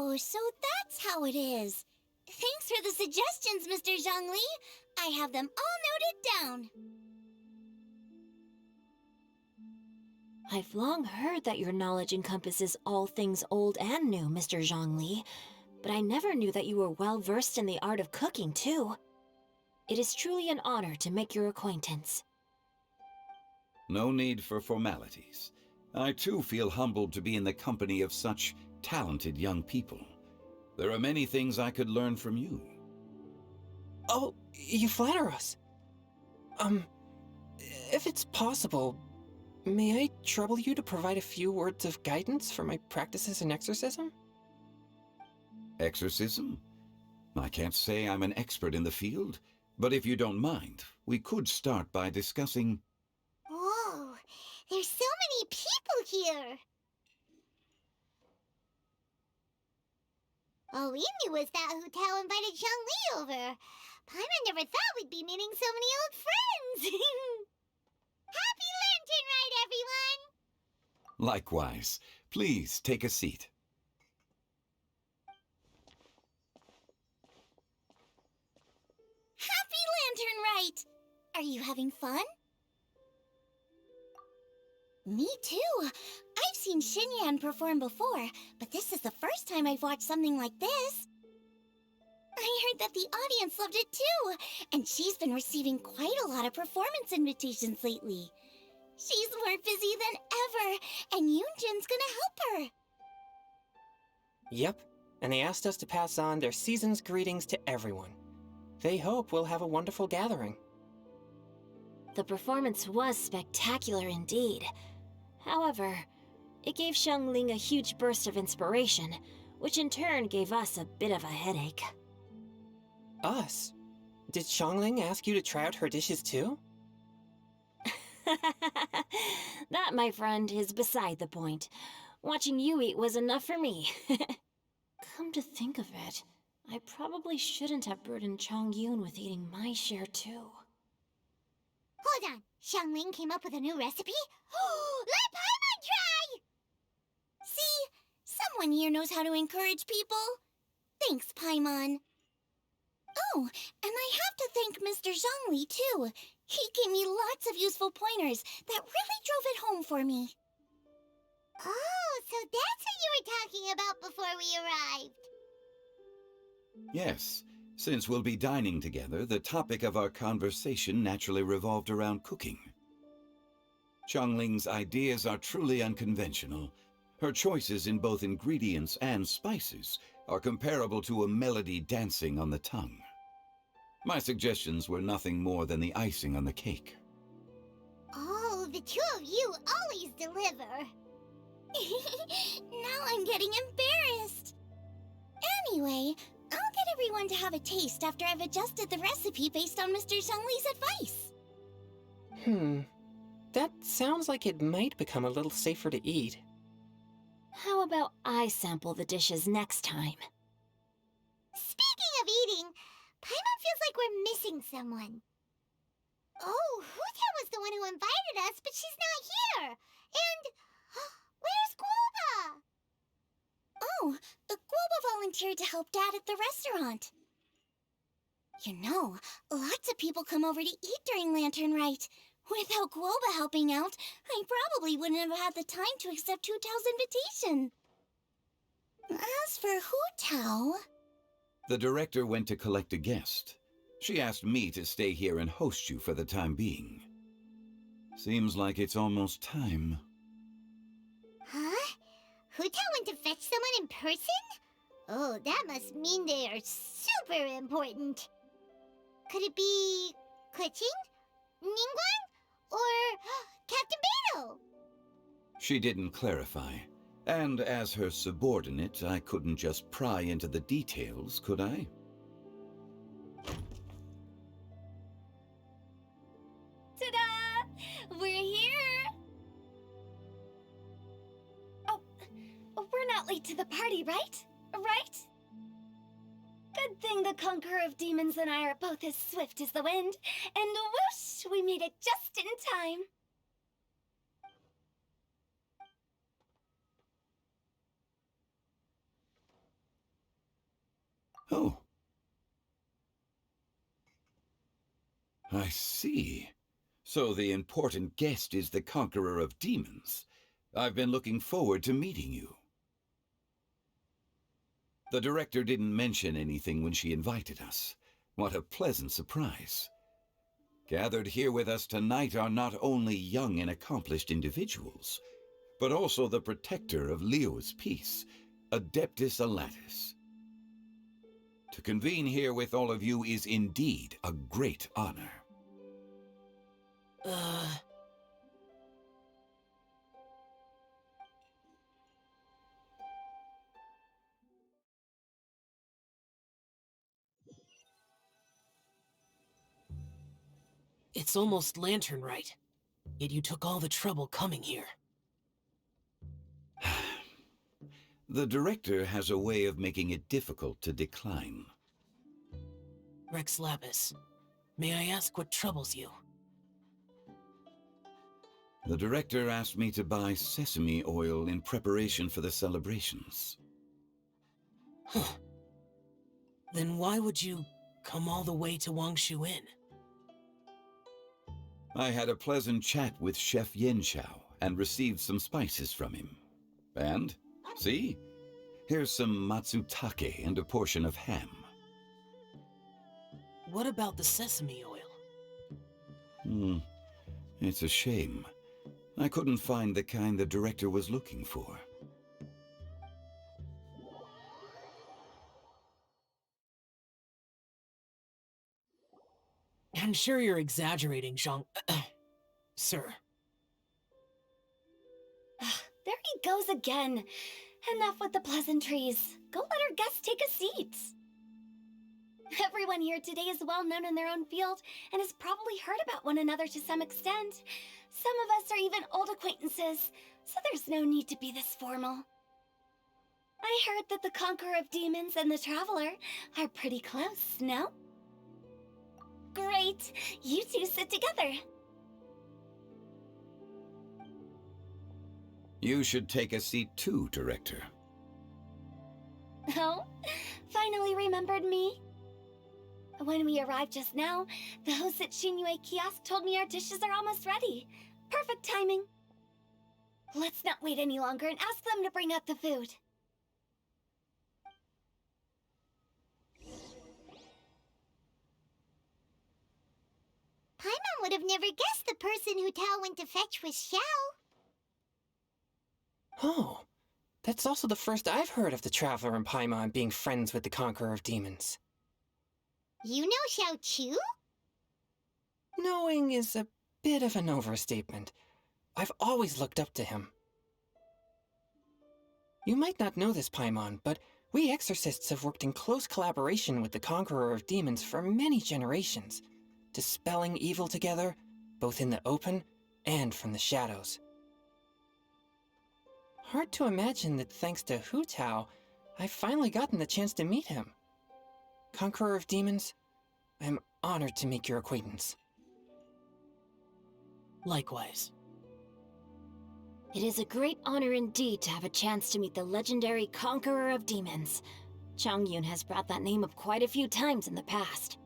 Oh, so that's how it is. Thanks for the suggestions, Mr. Zhongli. I have them all noted down. I've long heard that your knowledge encompasses all things old and new, Mr. Zhongli, but I never knew that you were well versed in the art of cooking, too. It is truly an honor to make your acquaintance. No need for formalities. I too feel humbled to be in the company of such talented young people. There are many things I could learn from you. Oh, you flatter us. If it's possible, may I trouble you to provide a few words of guidance for my practices in exorcism? Exorcism? I can't say I'm an expert in the field, but if you don't mind, we could start by discussing... Whoa, there's so many people here. All we knew was that Hu Tao invited Zhongli over. Paimon never thought we'd be meeting so many old friends. Happy Lantern Rite, everyone! Likewise. Please take a seat. Happy Lantern Rite! Are you having fun? Me too. I've seen Xinyan perform before, but this is the first time I've watched something like this. I heard that the audience loved it too, and she's been receiving quite a lot of performance invitations lately. She's more busy than ever, and Yoonjin's gonna help her. Yep, and they asked us to pass on their season's greetings to everyone. They hope we'll have a wonderful gathering. The performance was spectacular indeed. However, it gave Xiangling a huge burst of inspiration, which in turn gave us a bit of a headache. Us? Did Xiangling ask you to try out her dishes too? That, my friend, is beside the point. Watching you eat was enough for me. Come to think of it, I probably shouldn't have burdened Chongyun with eating my share too. Hold on, Xiangling came up with a new recipe? Let Paimon try! See, someone here knows how to encourage people. Thanks, Paimon. Oh, and I have to thank Mr. Zhongli too. He gave me lots of useful pointers that really drove it home for me. Oh, so that's what you were talking about before we arrived. Yes, since we'll be dining together, the topic of our conversation naturally revolved around cooking. Xiangling's ideas are truly unconventional. Her choices in both ingredients and spices are comparable to a melody dancing on the tongue. My suggestions were nothing more than the icing on the cake. Oh, the two of you always deliver. Now I'm getting embarrassed. Anyway, I'll get everyone to have a taste after I've adjusted the recipe based on Mr. Zhongli's advice. That sounds like it might become a little safer to eat. How about I sample the dishes next time? Speaking of eating, Paimon feels like we're missing someone. Oh, Hu-Tao was the one who invited us, but she's not here. And where's Guoba? Oh, Guoba volunteered to help Dad at the restaurant. You know, lots of people come over to eat during Lantern Rite. Without Guoba helping out, I probably wouldn't have had the time to accept Hu-Tao's invitation. As for Hu-Tao... The director went to collect a guest. She asked me to stay here and host you for the time being. Seems like it's almost time. Huh? Hu-Tao went to fetch someone in person? Oh, that must mean they are super important. Could it be... Keqing? Ningguang? Or Captain Beidou? She didn't clarify. And as her subordinate, I couldn't just pry into the details, could I? Ta-da! We're here! Oh, we're not late to the party, right? Right? Good thing the Conqueror of Demons and I are both as swift as the wind, and whoosh, we made it just in time. Oh. I see. So the important guest is the Conqueror of Demons. I've been looking forward to meeting you. The director didn't mention anything when she invited us. What a pleasant surprise. Gathered here with us tonight are not only young and accomplished individuals, but also the protector of Leo's peace, Adeptus Alatus. To convene here with all of you is indeed a great honor. It's almost lantern right. Yet you took all the trouble coming here. The director has a way of making it difficult to decline. Rex Lapis, may I ask what troubles you? The director asked me to buy sesame oil in preparation for the celebrations. Huh. Then why would you come all the way to Wangshu Inn? I had a pleasant chat with Chef Xiao and received some spices from him. And, see? Here's some matsutake and a portion of ham. What about the sesame oil? It's a shame. I couldn't find the kind the director was looking for. I'm sure you're exaggerating, Sir. There he goes again. Enough with the pleasantries. Go let our guests take a seat. Everyone here today is well known in their own field and has probably heard about one another to some extent. Some of us are even old acquaintances, so there's no need to be this formal. I heard that the Conqueror of Demons and the Traveler are pretty close, no? Great! You two sit together. You should take a seat too, Director. Oh, finally remembered me? When we arrived just now, the host at Shinue Kiosk told me our dishes are almost ready. Perfect timing. Let's not wait any longer and ask them to bring out the food. Paimon would have never guessed the person who Tao went to fetch was Xiao. Oh, that's also the first I've heard of the Traveler and Paimon being friends with the Conqueror of Demons. You know Xiao Chu? Knowing is a bit of an overstatement. I've always looked up to him. You might not know this, Paimon, but we exorcists have worked in close collaboration with the Conqueror of Demons for many generations, dispelling evil together, both in the open and from the shadows. Hard to imagine that thanks to Hu Tao, I've finally gotten the chance to meet him. Conqueror of Demons, I'm honored to make your acquaintance. Likewise. It is a great honor indeed to have a chance to meet the legendary Conqueror of Demons. Chongyun has brought that name up quite a few times in the past.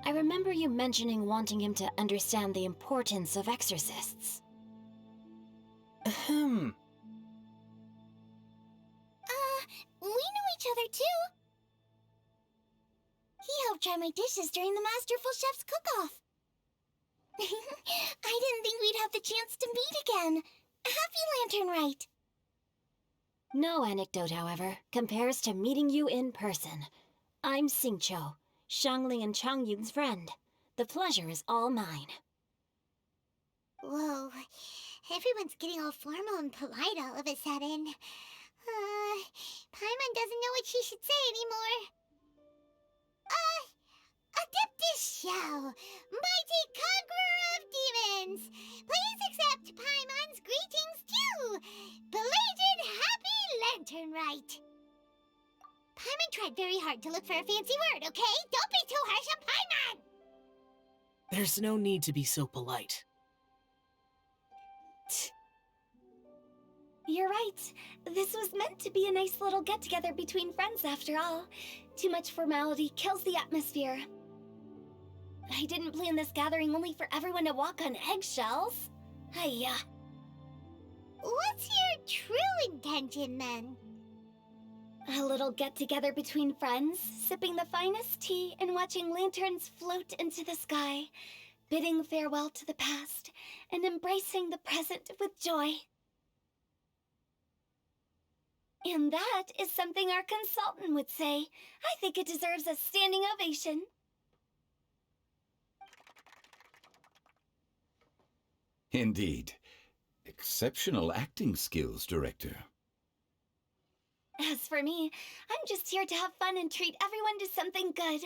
I remember you mentioning wanting him to understand the importance of exorcists. Ahem. We know each other too. He helped try my dishes during the Masterful Chef's cook-off. I didn't think we'd have the chance to meet again. Happy Lantern Rite. No anecdote, however, compares to meeting you in person. I'm Xingqiu, Shangli and Chongyun's friend. The pleasure is all mine. Whoa, everyone's getting all formal and polite all of a sudden. Paimon doesn't know what she should say anymore. Adeptus Xiao, mighty conqueror of demons, please accept Paimon's greetings too. Belated Happy Lantern Rite. Paimon tried very hard to look for a fancy word, okay? Don't be too harsh on Paimon! There's no need to be so polite. You're right. right. This was meant to be a nice little get-together between friends after all. Too much formality kills the atmosphere. I didn't plan this gathering only for everyone to walk on eggshells. Hiya. What's your true intention, then? A little get-together between friends, sipping the finest tea and watching lanterns float into the sky, bidding farewell to the past and embracing the present with joy. And that is something our consultant would say. I think it deserves a standing ovation. Indeed. Exceptional acting skills, Director. As for me, I'm just here to have fun and treat everyone to something good.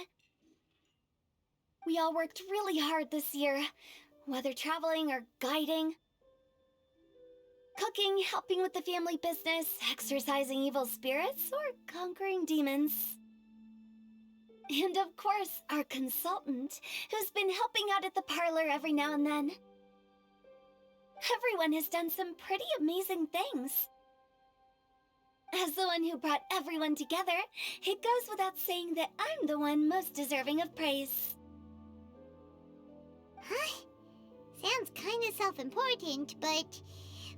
We all worked really hard this year, whether traveling or guiding, cooking, helping with the family business, exorcising evil spirits, or conquering demons. And of course, our consultant, who's been helping out at the parlor every now and then. Everyone has done some pretty amazing things. As the one who brought everyone together, it goes without saying that I'm the one most deserving of praise. Huh? Sounds kinda self-important, but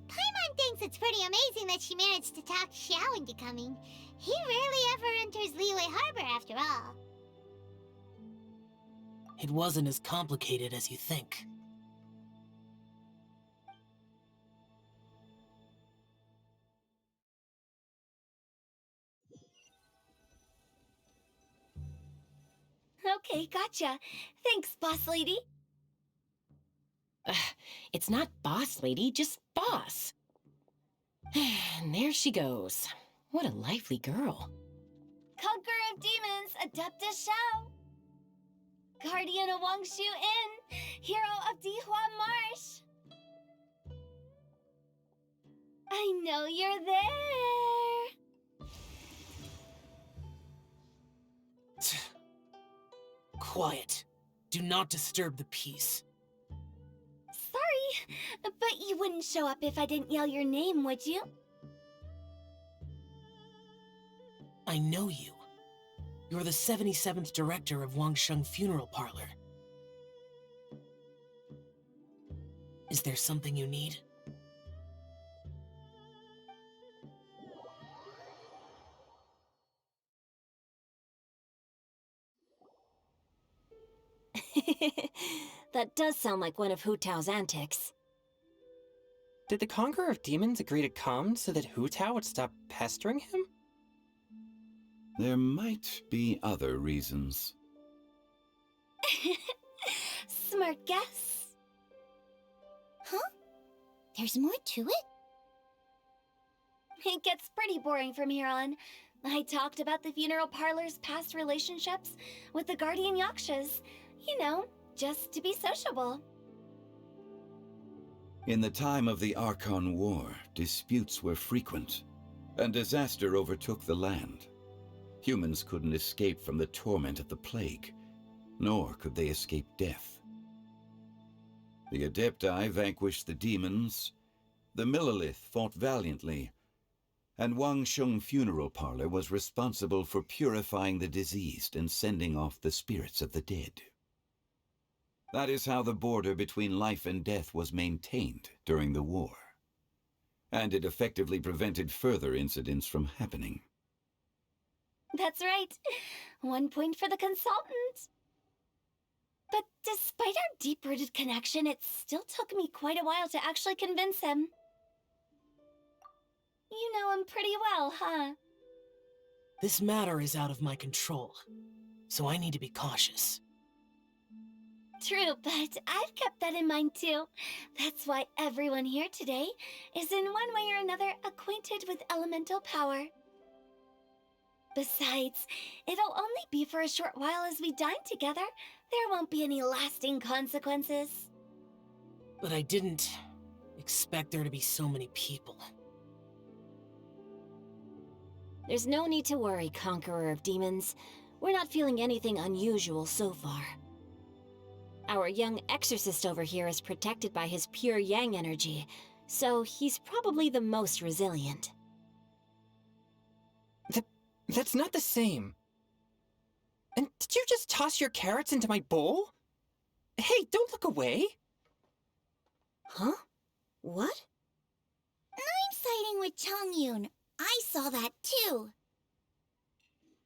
Paimon thinks it's pretty amazing that she managed to talk Xiao into coming. He rarely ever enters Liyue Harbor after all. It wasn't as complicated as you think. Okay, gotcha. Thanks, boss lady. It's not boss lady, just boss. And there she goes. What a lively girl. Conqueror of demons, Adeptus Xiao. Guardian of Wangshu Inn, hero of Dihua Marsh. I know you're there. Quiet. Do not disturb the peace. Sorry, but you wouldn't show up if I didn't yell your name, would you? I know you. You're the 77th director of Wangsheng Funeral Parlor. Is there something you need? That does sound like one of Hu Tao's antics. Did the Conqueror of Demons agree to come so that Hu Tao would stop pestering him? There might be other reasons. Smart guess. Huh? There's more to it? It gets pretty boring from here on. I talked about the funeral parlor's past relationships with the guardian yakshas. You know, just to be sociable. In the time of the Archon War, disputes were frequent, and disaster overtook the land. Humans couldn't escape from the torment of the plague, nor could they escape death. The Adepti vanquished the demons, the Millelith fought valiantly, and Wangsheng Funeral Parlor was responsible for purifying the diseased and sending off the spirits of the dead. That is how the border between life and death was maintained during the war. And it effectively prevented further incidents from happening. That's right. 1 point for the consultant. But despite our deep-rooted connection, it still took me quite a while to actually convince him. You know him pretty well, huh? This matter is out of my control, so I need to be cautious. True, but I've kept that in mind too. That's why everyone here today is in one way or another acquainted with elemental power. Besides, it'll only be for a short while as we dine together. There won't be any lasting consequences. But I didn't expect there to be so many people. There's no need to worry, Conqueror of Demons. We're not feeling anything unusual so far. Our young exorcist over here is protected by his pure yang energy, so he's probably the most resilient. That's not the same. And did you just toss your carrots into my bowl? Hey, don't look away! Huh? What? I'm siding with Chongyun. I saw that too.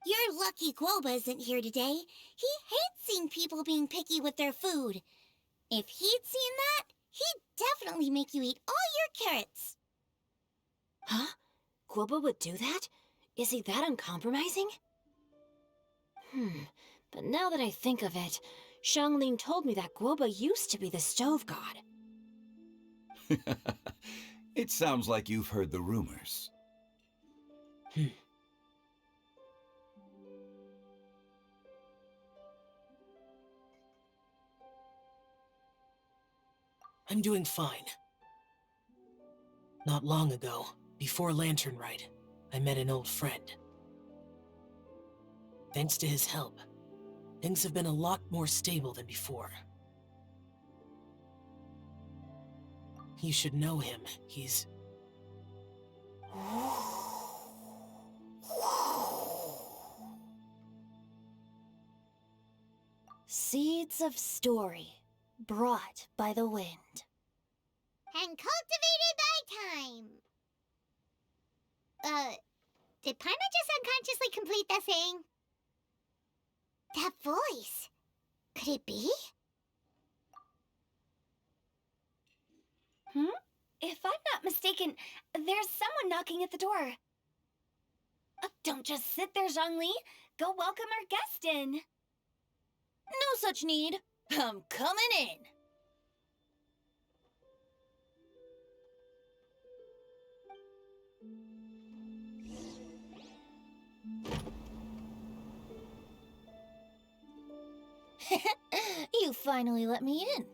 You're lucky Guoba isn't here today. He hates seeing people being picky with their food. If he'd seen that, he'd definitely make you eat all your carrots. Huh? Guoba would do that? Is he that uncompromising? But now that I think of it, Xiangling told me that Guoba used to be the stove god. It sounds like you've heard the rumors. I'm doing fine. Not long ago, before Lantern Rite, I met an old friend. Thanks to his help, things have been a lot more stable than before. You should know him. He's... Seeds of story, brought by the wind. And cultivated by time. Did Paimon just unconsciously complete that saying? That voice. Could it be? If I'm not mistaken, there's someone knocking at the door. Don't just sit there, Zhongli. Go welcome our guest in. No such need. I'm coming in. You finally let me in.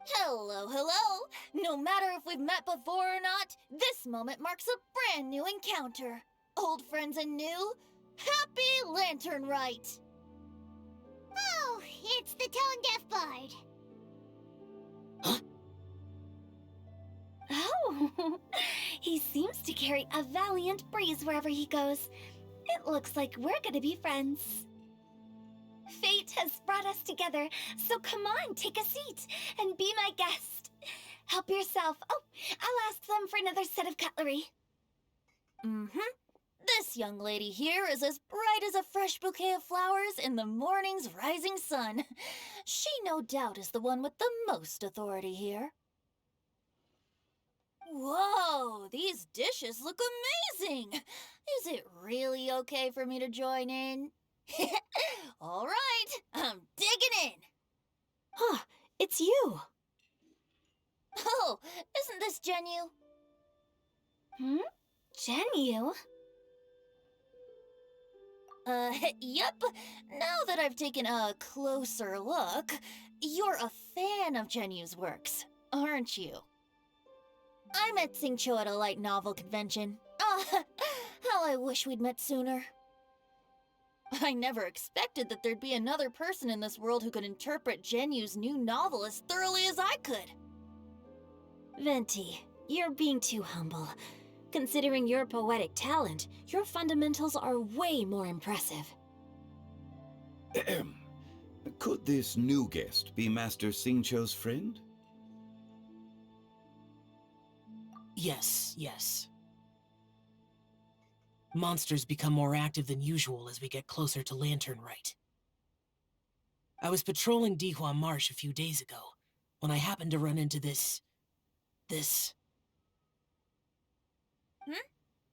Hello, hello. No matter if we've met before or not, this moment marks a brand new encounter. Old friends and new, happy Lantern Rite. Oh, it's the tone-deaf bard. Oh, he seems to carry a valiant breeze wherever he goes. It looks like we're gonna be friends. Fate has brought us together, so come on, take a seat and be my guest. Help yourself. Oh, I'll ask them for another set of cutlery. This young lady here is as bright as a fresh bouquet of flowers in the morning's rising sun. She no doubt is the one with the most authority here. Whoa, these dishes look amazing! Is it really okay for me to join in? All right, I'm digging in. Huh, it's you. Oh, isn't this Genyu? Genyu? Yep. Now that I've taken a closer look, you're a fan of Genyu's works, aren't you? I met Xingqiu at a light novel convention. How I wish we'd met sooner. I never expected that there'd be another person in this world who could interpret Genyu's new novel as thoroughly as I could. Venti, you're being too humble. Considering your poetic talent, your fundamentals are way more impressive. Could this new guest be Master Xingqiu's friend? Yes. Monsters become more active than usual as we get closer to Lantern Rite. I was patrolling Dihua Marsh a few days ago, when I happened to run into this...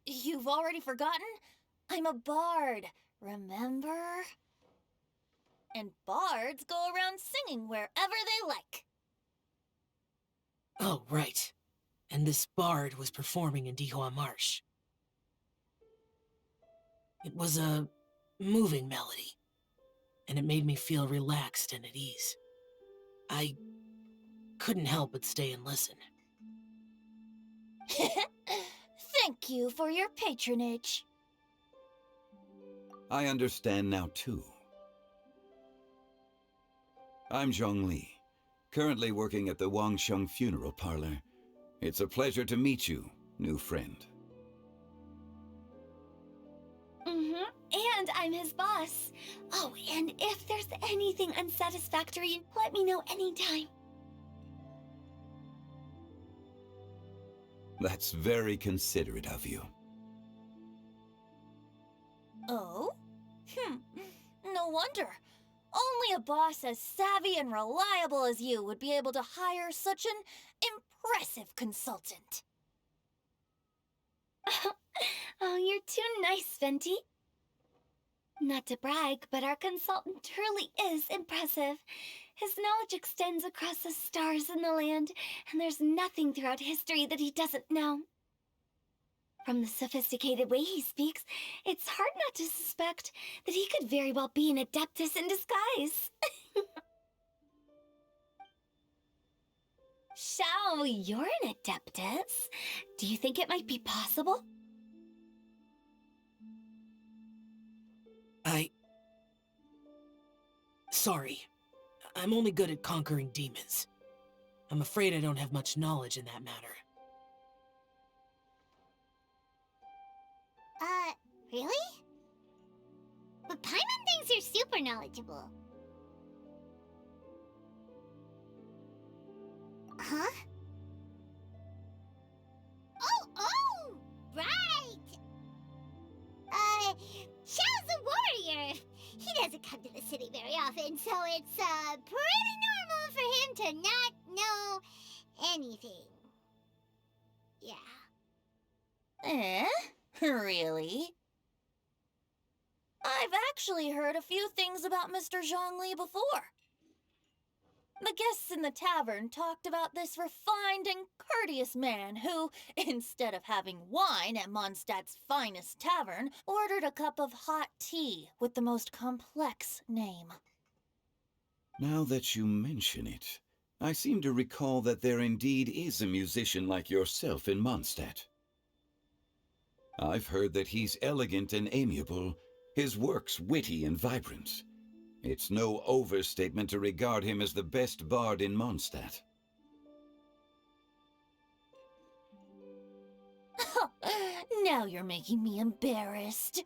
You've already forgotten? I'm a bard, remember? And bards go around singing wherever they like. Oh, right. And this bard was performing in Dihua Marsh. It was a moving melody, and it made me feel relaxed and at ease. I couldn't help but stay and listen. Thank you for your patronage. I understand now, too. I'm Zhongli, currently working at the Wangsheng Funeral Parlor, It's a pleasure to meet you, new friend. And I'm his boss. Oh, and if there's anything unsatisfactory, let me know anytime. That's very considerate of you. Oh? No wonder. Only a boss as savvy and reliable as you would be able to hire such an impressive consultant. Oh, you're too nice, Venti. Not to brag, but our consultant truly is impressive. His knowledge extends across the stars and the land, and there's nothing throughout history that he doesn't know. From the sophisticated way he speaks, it's hard not to suspect that he could very well be an adeptus in disguise. Xiao, you're an adeptus. Do you think it might be possible? Sorry. I'm only good at conquering demons. I'm afraid I don't have much knowledge in that matter. Really? But Paimon thinks you're super knowledgeable. Huh? Oh, right! Xiao's a warrior. He doesn't come to the city very often, so it's, pretty normal for him to not know anything. Yeah. Really? I've actually heard a few things about Mr. Zhongli before. The guests in the tavern talked about this refined and courteous man who, instead of having wine at Mondstadt's finest tavern, ordered a cup of hot tea with the most complex name. Now that you mention it, I seem to recall that there indeed is a musician like yourself in Mondstadt. I've heard that he's elegant and amiable, his works witty and vibrant. It's no overstatement to regard him as the best bard in Mondstadt. Now you're making me embarrassed.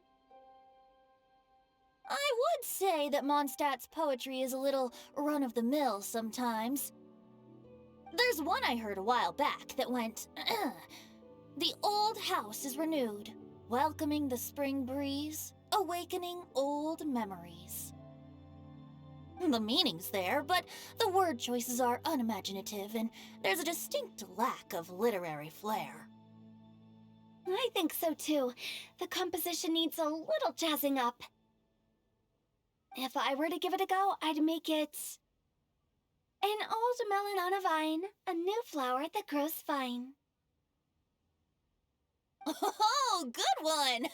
I would say that Mondstadt's poetry is a little run-of-the-mill sometimes. There's one I heard a while back that went, "The old house is renewed, welcoming the spring breeze, awakening old memories." The meaning's there, but the word choices are unimaginative, and there's a distinct lack of literary flair. I think so too. The composition needs a little jazzing up. If I were to give it a go, I'd make it... An old melon on a vine, a new flower that grows fine. Oh, good one!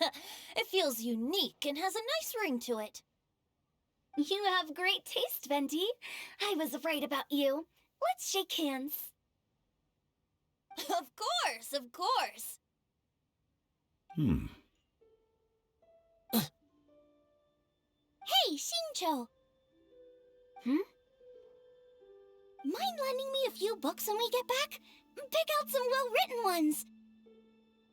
It feels unique and has a nice ring to it. You have great taste, Venti. I was afraid about you. Let's shake hands. Of course, of course. Hey, Xingqiu! Mind lending me a few books when we get back? Pick out some well-written ones.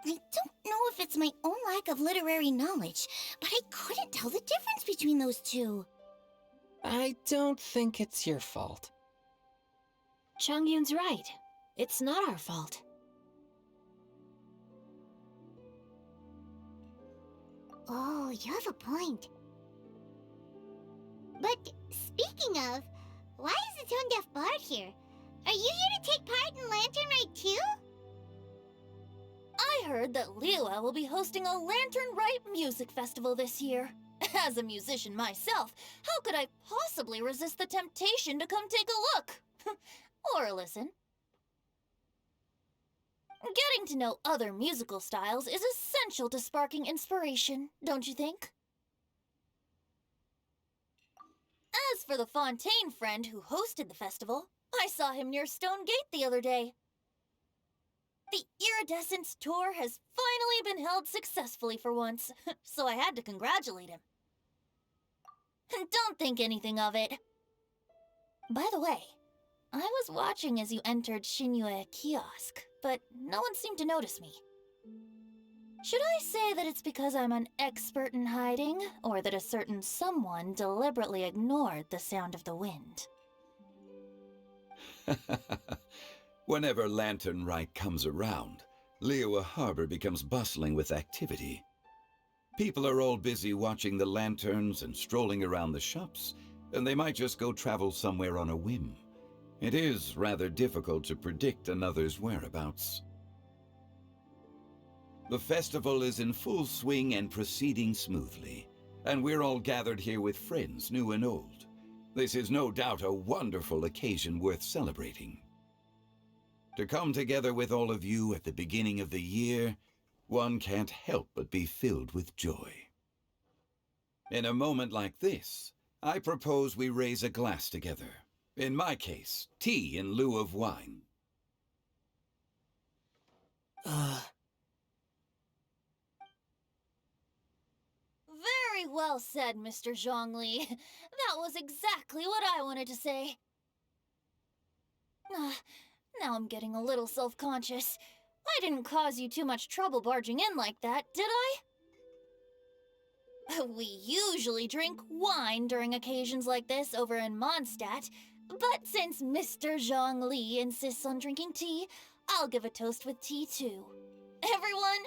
I don't know if it's my own lack of literary knowledge, but I couldn't tell the difference between those two. I don't think it's your fault. Chongyun's right. It's not our fault. Oh, you have a point. But speaking of, why is the tone-deaf bard here? Are you here to take part in Lantern Rite too? I heard that Liyue will be hosting a Lantern Rite music festival this year. As a musician myself, how could I possibly resist the temptation to come take a look? Or listen. Getting to know other musical styles is essential to sparking inspiration, don't you think? As for the Fontaine friend who hosted the festival, I saw him near Stone Gate the other day. The Iridescence tour has finally been held successfully for once, so I had to congratulate him. Don't think anything of it. By the way, I was watching as you entered Shinyue Kiosk, but no one seemed to notice me. Should I say that it's because I'm an expert in hiding, or that a certain someone deliberately ignored the sound of the wind? Whenever Lantern Rite comes around, Liyue Harbor becomes bustling with activity. People are all busy watching the lanterns and strolling around the shops, and they might just go travel somewhere on a whim. It is rather difficult to predict another's whereabouts. The festival is in full swing and proceeding smoothly, and we're all gathered here with friends, new and old. This is no doubt a wonderful occasion worth celebrating. To come together with all of you at the beginning of the year, one can't help but be filled with joy. In a moment like this, I propose we raise a glass together. In my case, tea in lieu of wine. Very well said, Mr. Zhongli. That was exactly what I wanted to say. Now I'm getting a little self-conscious. I didn't cause you too much trouble barging in like that, did I? We usually drink wine during occasions like this over in Mondstadt, but since Mr. Zhongli insists on drinking tea, I'll give a toast with tea too. Everyone,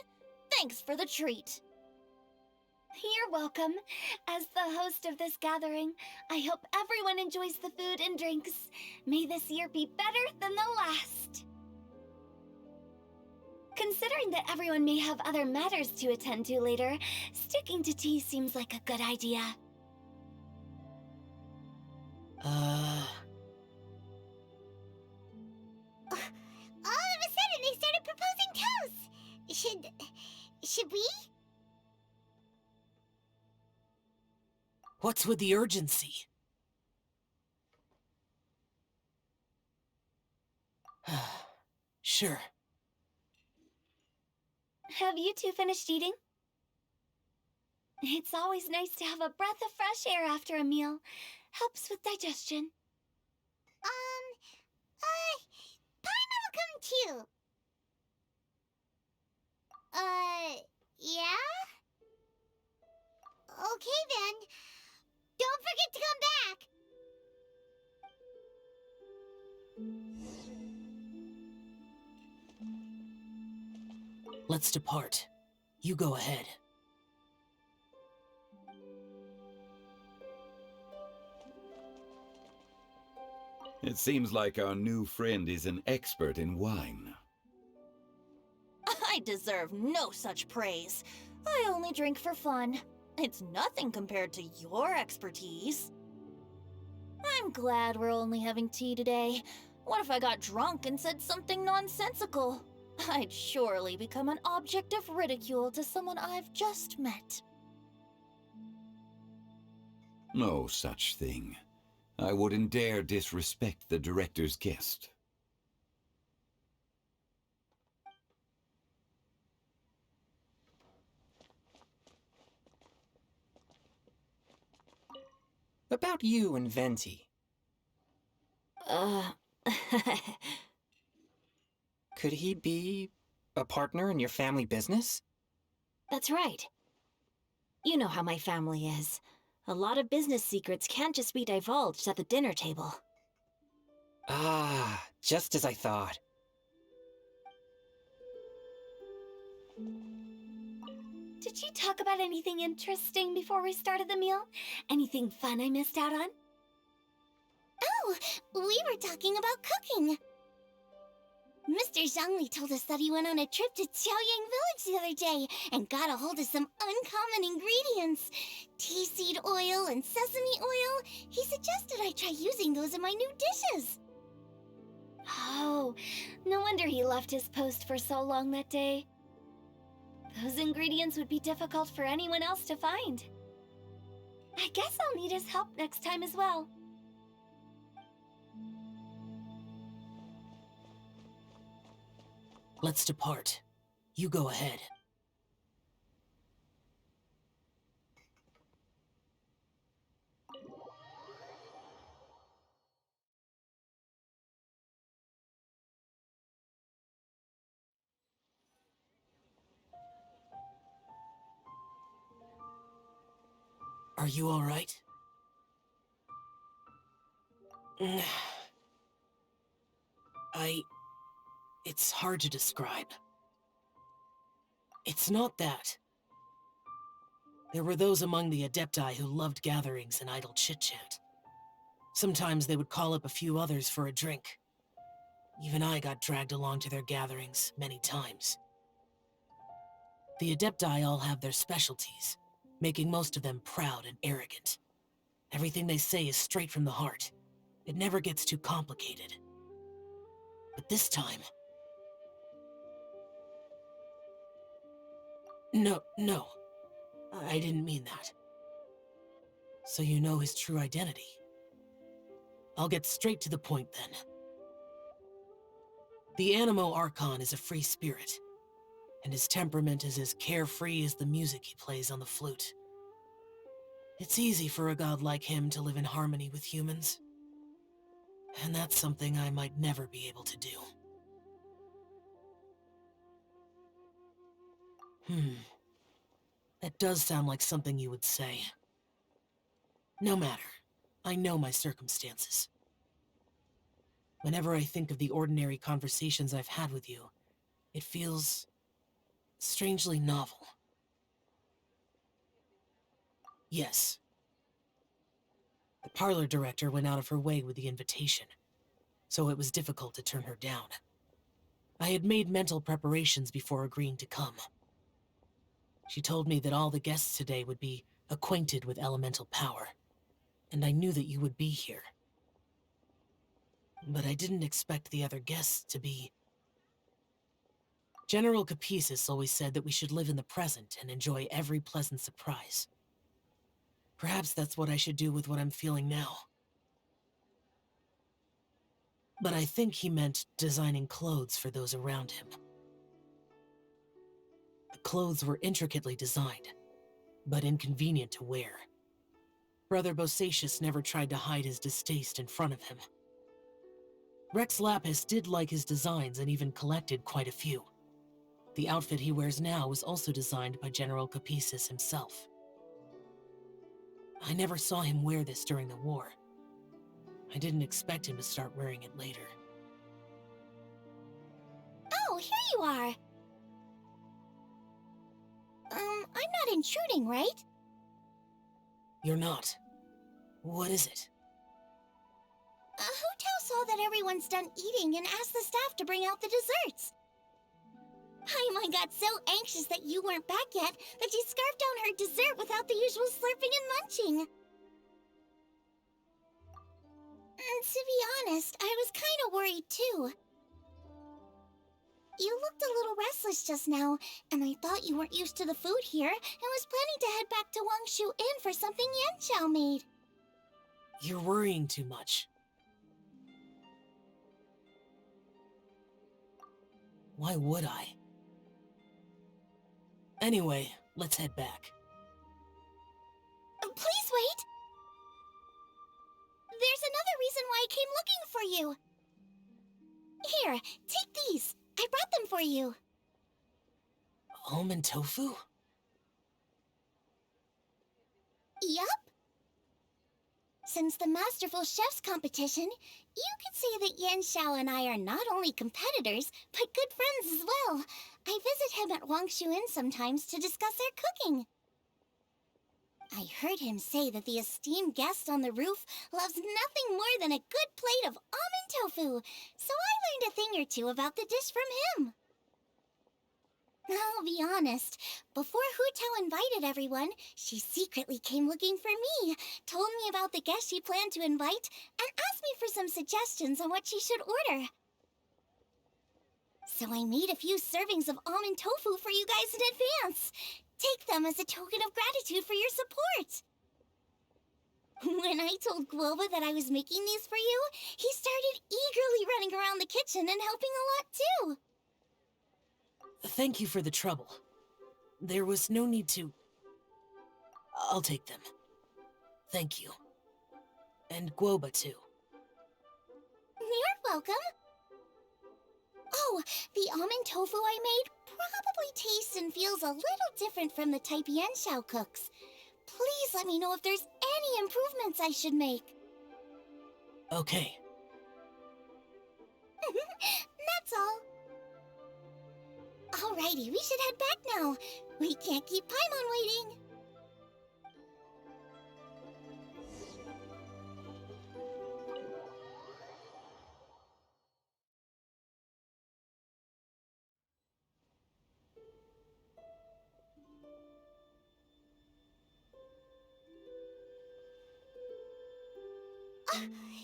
thanks for the treat. You're welcome. As the host of this gathering, I hope everyone enjoys the food and drinks. May this year be better than the last. Considering that everyone may have other matters to attend to later, sticking to tea seems like a good idea. All of a sudden, they started proposing toasts. Should we? What's with the urgency? Sure. Have you two finished eating? It's always nice to have a breath of fresh air after a meal. Helps with digestion. Paimon will come too. Yeah? Okay then. Don't forget to come back. Let's depart. You go ahead. It seems like our new friend is an expert in wine. I deserve no such praise. I only drink for fun. It's nothing compared to your expertise. I'm glad we're only having tea today. What if I got drunk and said something nonsensical? I'd surely become an object of ridicule to someone I've just met. No such thing. I wouldn't dare disrespect the director's guest. About you and Venti. Could he be a partner in your family business? That's right. You know how my family is. A lot of business secrets can't just be divulged at the dinner table. Ah, just as I thought. Did you talk about anything interesting before we started the meal? Anything fun I missed out on? Oh, we were talking about cooking. Mr. Zhongli told us that he went on a trip to Xiaoyang Village the other day and got a hold of some uncommon ingredients. Tea seed oil and sesame oil. He suggested I try using those in my new dishes. Oh, no wonder he left his post for so long that day. Those ingredients would be difficult for anyone else to find. I guess I'll need his help next time as well. Let's depart. You go ahead. Are you alright? It's hard to describe. It's not that. There were those among the Adepti who loved gatherings and idle chit-chat. Sometimes they would call up a few others for a drink. Even I got dragged along to their gatherings many times. The Adepti all have their specialties, making most of them proud and arrogant. Everything they say is straight from the heart. It never gets too complicated. But this time... No. I didn't mean that. So you know his true identity. I'll get straight to the point then. The Animo Archon is a free spirit, and his temperament is as carefree as the music he plays on the flute. It's easy for a god like him to live in harmony with humans. And that's something I might never be able to do. That does sound like something you would say. No matter. I know my circumstances. Whenever I think of the ordinary conversations I've had with you, it feels strangely novel. Yes. The parlor director went out of her way with the invitation, so it was difficult to turn her down. I had made mental preparations before agreeing to come. She told me that all the guests today would be acquainted with elemental power, and I knew that you would be here. But I didn't expect the other guests to be... General Capisis always said that we should live in the present and enjoy every pleasant surprise. Perhaps that's what I should do with what I'm feeling now. But I think he meant designing clothes for those around him. The clothes were intricately designed, but inconvenient to wear. Brother Bosacius never tried to hide his distaste in front of him. Rex Lapis did like his designs and even collected quite a few. The outfit he wears now was also designed by General Capisis himself. I never saw him wear this during the war. I didn't expect him to start wearing it later. Oh, here you are. I'm not intruding, right? You're not. What is it? Hu Tao saw that everyone's done eating and asked the staff to bring out the desserts. Paimon got so anxious that you weren't back yet that she scarfed down her dessert without the usual slurping and munching. To be honest, I was kind of worried too. You looked a little restless just now, and I thought you weren't used to the food here and was planning to head back to Wangshu Inn for something Xiao made. You're worrying too much. Why would I? Anyway, let's head back. Please wait! There's another reason why I came looking for you. Here, take these. I brought them for you. Almond tofu? Yup. Since the Masterful Chef's competition, you could say that Xiao and I are not only competitors, but good friends as well. I visit him at Wangshu Inn sometimes to discuss our cooking. I heard him say that the esteemed guest on the roof loves nothing more than a good plate of almond tofu, so I learned a thing or two about the dish from him. I'll be honest, before Hu Tao invited everyone, she secretly came looking for me, told me about the guests she planned to invite, and asked me for some suggestions on what she should order. So I made a few servings of almond tofu for you guys in advance. Take them as a token of gratitude for your support. When I told Guoba that I was making these for you, he started eagerly running around the kitchen and helping a lot too. Thank you for the trouble. There was no need to... I'll take them. Thank you. And Guoba too. You're welcome. Oh, the almond tofu I made probably tastes and feels a little different from the type Xiao cooks. Please let me know if there's any improvements I should make. Okay. That's all. Alrighty, we should head back now. We can't keep Paimon waiting.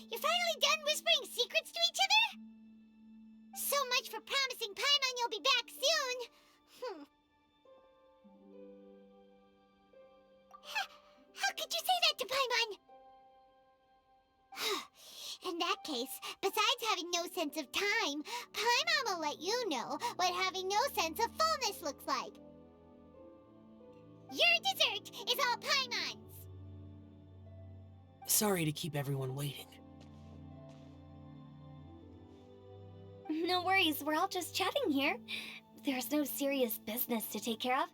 You're finally done whispering secrets to each other? So much for promising Paimon you'll be back soon. How could you say that to Paimon? In that case, besides having no sense of time, Paimon will let you know what having no sense of fullness looks like. Your dessert is all Paimon's. Sorry to keep everyone waiting. No worries, we're all just chatting here. There's no serious business to take care of.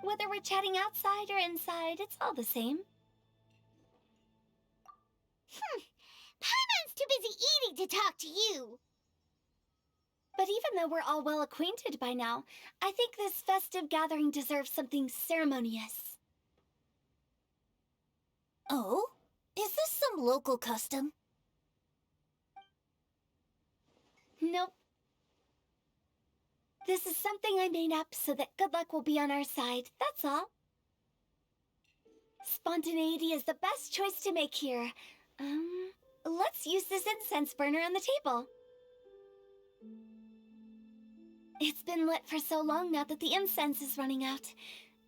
Whether we're chatting outside or inside, it's all the same. Paimon's too busy eating to talk to you. But even though we're all well acquainted by now, I think this festive gathering deserves something ceremonious. Oh? Is this some local custom? Nope. This is something I made up so that good luck will be on our side, that's all. Spontaneity is the best choice to make here. Let's use this incense burner on the table. It's been lit for so long now that the incense is running out.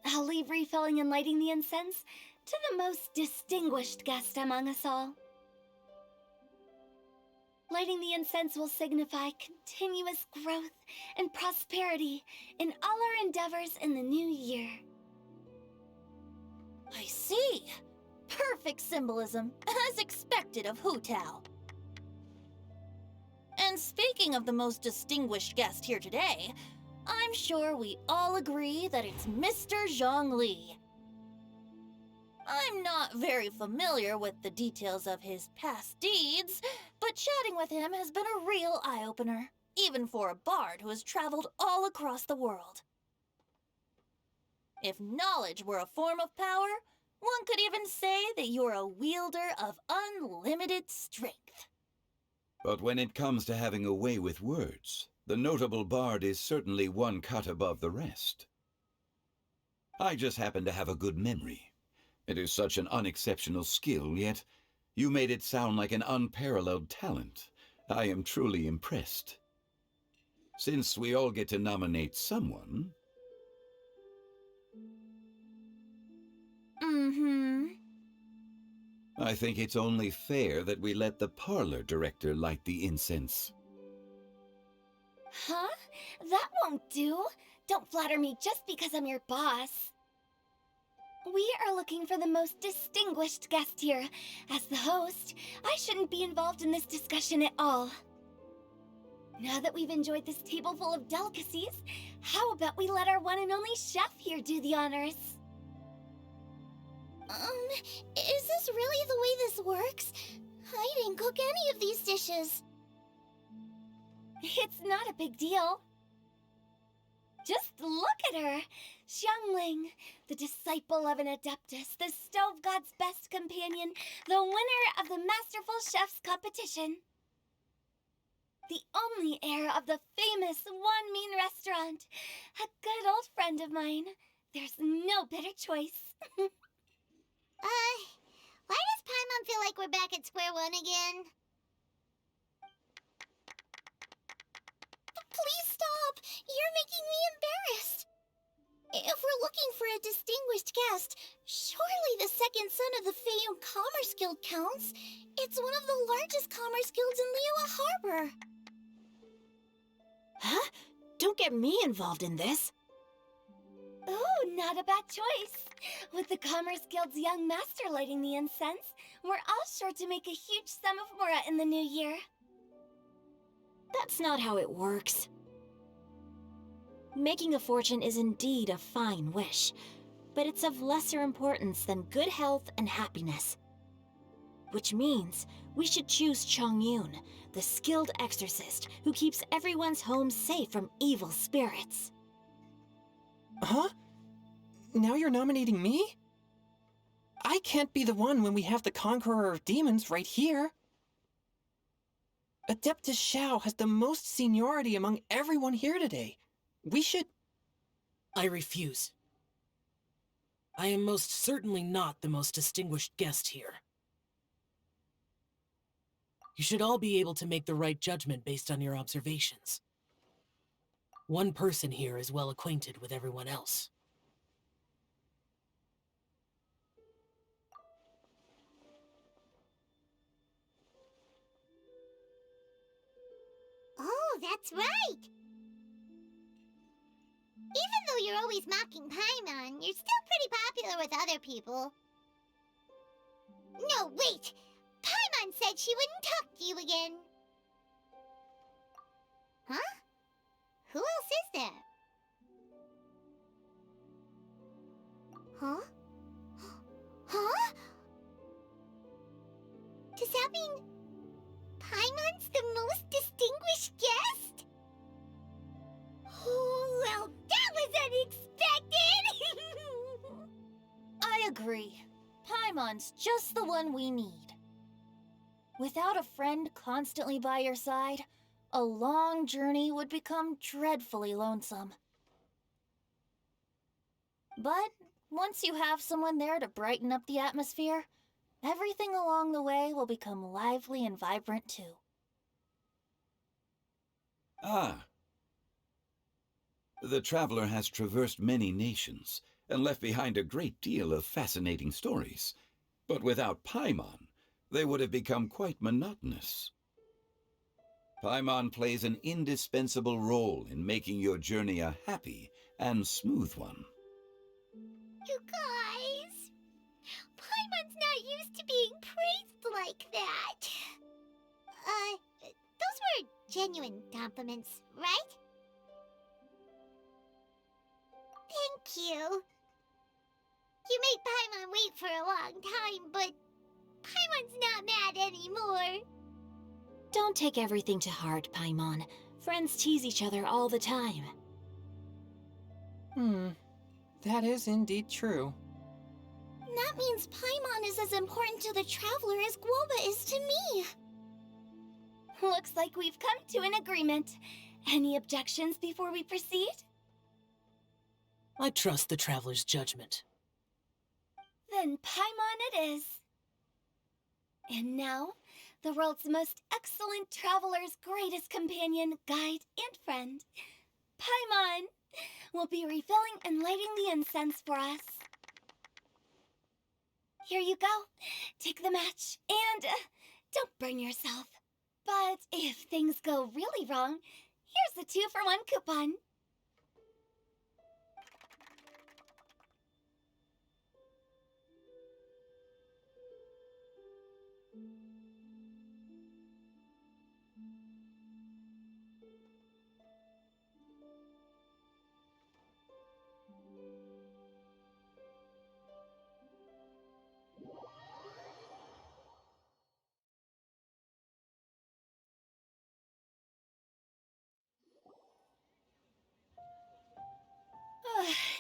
I'll leave refilling and lighting the incense to the most distinguished guest among us all. Lighting the incense will signify continuous growth and prosperity in all our endeavors in the new year. I see. Perfect symbolism, as expected of Hu Tao. And speaking of the most distinguished guest here today, I'm sure we all agree that it's Mr. Zhongli. I'm not very familiar with the details of his past deeds, but chatting with him has been a real eye-opener, even for a bard who has traveled all across the world. If knowledge were a form of power, one could even say that you're a wielder of unlimited strength. But when it comes to having a way with words, the notable bard is certainly one cut above the rest. I just happen to have a good memory. It is such an unexceptional skill, yet you made it sound like an unparalleled talent. I am truly impressed. Since we all get to nominate someone... I think it's only fair that we let the parlor director light the incense. Huh? That won't do. Don't flatter me just because I'm your boss. We are looking for the most distinguished guest here. As the host, I shouldn't be involved in this discussion at all. Now that we've enjoyed this table full of delicacies, how about we let our one and only chef here do the honors? Is this really the way this works? I didn't cook any of these dishes. It's not a big deal. Just look at her! Xiangling, the disciple of an adeptus, the stove god's best companion, the winner of the Masterful Chef's competition. The only heir of the famous One Mean restaurant. A good old friend of mine. There's no better choice. Why does Paimon feel like we're back at square one again? Please stop! You're making me embarrassed! If we're looking for a distinguished guest, surely the second son of the Feyun Commerce Guild counts. It's one of the largest commerce guilds in Liyue Harbor. Huh? Don't get me involved in this. Oh, not a bad choice. With the Commerce Guild's young master lighting the incense, we're all sure to make a huge sum of mora in the new year. That's not how it works. Making a fortune is indeed a fine wish, but it's of lesser importance than good health and happiness. Which means we should choose Chongyun, the skilled exorcist who keeps everyone's home safe from evil spirits. Huh? Now you're nominating me? I can't be the one when we have the Conqueror of Demons right here. Adeptus Xiao has the most seniority among everyone here today. We should... I refuse. I am most certainly not the most distinguished guest here. You should all be able to make the right judgment based on your observations. One person here is well acquainted with everyone else. Oh, that's right! Even though you're always mocking Paimon, you're still pretty popular with other people. No, wait! Paimon said she wouldn't talk to you again. Huh? Who else is there? Huh? Huh? Does that mean Paimon's the most distinguished guest? Oh, well, that was unexpected! I agree. Paimon's just the one we need. Without a friend constantly by your side, a long journey would become dreadfully lonesome. But once you have someone there to brighten up the atmosphere, everything along the way will become lively and vibrant too. Ah. The traveler has traversed many nations and left behind a great deal of fascinating stories. But without Paimon, they would have become quite monotonous. Paimon plays an indispensable role in making your journey a happy and smooth one. You guys, Paimon's not used to being praised like that. Those were genuine compliments, right? Thank you. You made Paimon wait for a long time, but Paimon's not mad anymore. Don't take everything to heart, Paimon. Friends tease each other all the time. That is indeed true. That means Paimon is as important to the Traveler as Guoba is to me. Looks like we've come to an agreement. Any objections before we proceed? I trust the Traveler's judgment. Then Paimon it is. And now, the world's most excellent traveler's greatest companion, guide, and friend, Paimon, will be refilling and lighting the incense for us. Here you go. Take the match, and don't burn yourself. But if things go really wrong, here's the 2-for-1 coupon.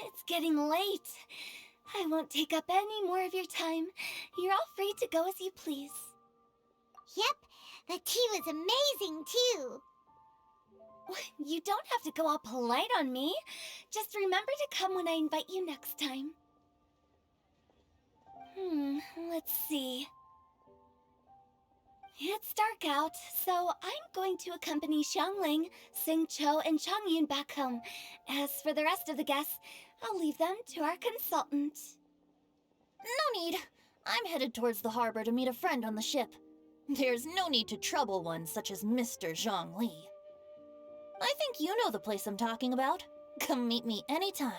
It's getting late. I won't take up any more of your time. You're all free to go as you please. Yep, the tea was amazing, too. You don't have to go all polite on me. Just remember to come when I invite you next time. Let's see. It's dark out, so I'm going to accompany Xiangling, Xingqiu, and Chongyun back home. As for the rest of the guests, I'll leave them to our consultant. No need. I'm headed towards the harbor to meet a friend on the ship. There's no need to trouble one such as Mr. Zhongli. I think you know the place I'm talking about. Come meet me anytime.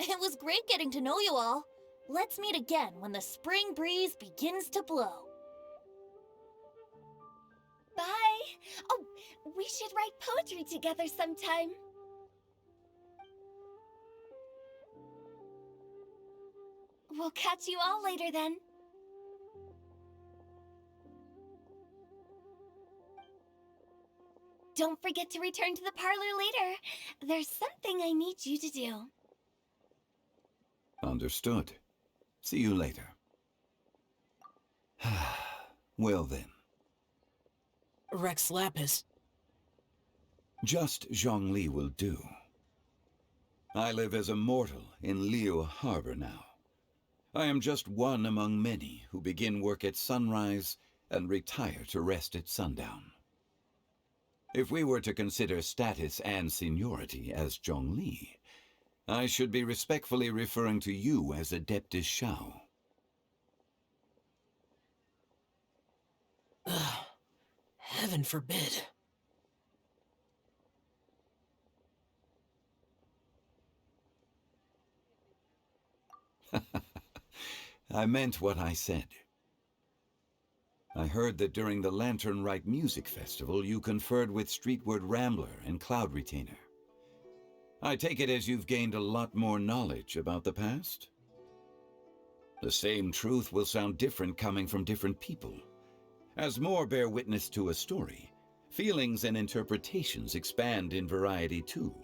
It was great getting to know you all. Let's meet again when the spring breeze begins to blow. Bye! Oh, we should write poetry together sometime. We'll catch you all later then. Don't forget to return to the parlor later. There's something I need you to do. Understood. See you later. Well then. Rex Lapis. Just Zhongli will do. I live as a mortal in Liu Harbor now. I am just one among many who begin work at sunrise and retire to rest at sundown. If we were to consider status and seniority as Zhongli, I should be respectfully referring to you as Adeptus Xiao. Ugh. Heaven forbid. I meant what I said. I heard that during the Lantern Rite Music Festival, you conferred with Streetward Rambler and Cloud Retainer. I take it as you've gained a lot more knowledge about the past? The same truth will sound different coming from different people. As more bear witness to a story, feelings and interpretations expand in variety too.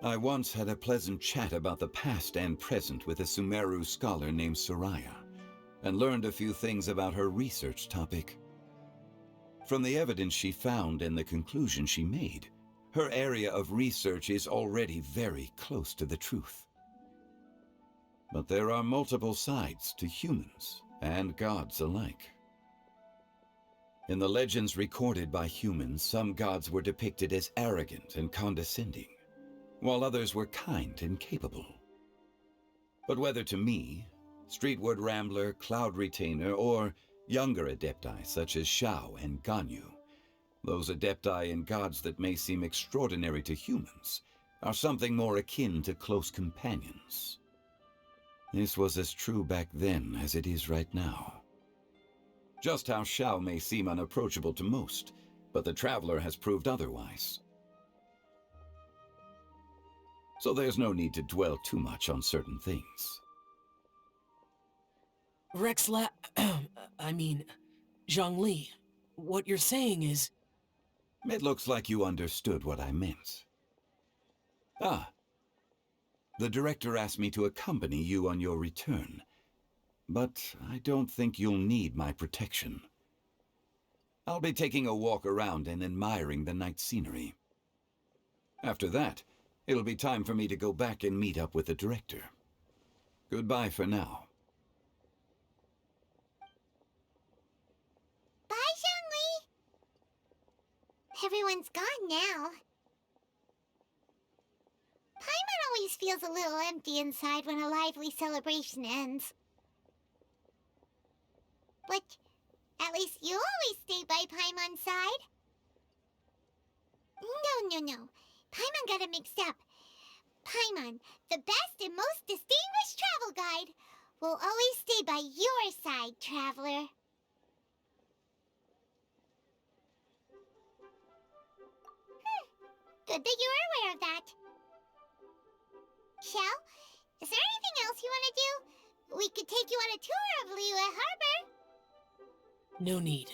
I once had a pleasant chat about the past and present with a Sumeru scholar named Soraya, and learned a few things about her research topic. From the evidence she found and the conclusion she made, her area of research is already very close to the truth. But there are multiple sides to humans and gods alike. In the legends recorded by humans, some gods were depicted as arrogant and condescending, while others were kind and capable. But whether to me, Streetward Rambler, Cloud Retainer, or younger adepti such as Xiao and Ganyu, those adepti and gods that may seem extraordinary to humans are something more akin to close companions. This was as true back then as it is right now. Just how Xiao may seem unapproachable to most, but the Traveler has proved otherwise. So there's no need to dwell too much on certain things. Zhongli, what you're saying is... It looks like you understood what I meant. Ah. The director asked me to accompany you on your return, but I don't think you'll need my protection. I'll be taking a walk around and admiring the night scenery. After that, it'll be time for me to go back and meet up with the director. Goodbye for now. Bye, Zhongli. Everyone's gone now. Paimon always feels a little empty inside when a lively celebration ends. But at least you always stay by Paimon's side. No. Paimon got it mixed up. Paimon, the best and most distinguished travel guide, will always stay by your side, traveler. Good that you were aware of that. Xiao, is there anything else you want to do? We could take you on a tour of Liu Harbor. No need.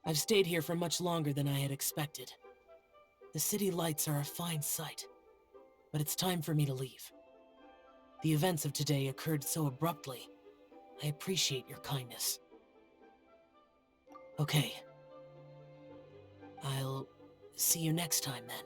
I've stayed here for much longer than I had expected. The city lights are a fine sight, but it's time for me to leave. The events of today occurred so abruptly. I appreciate your kindness. Okay. I'll see you next time then.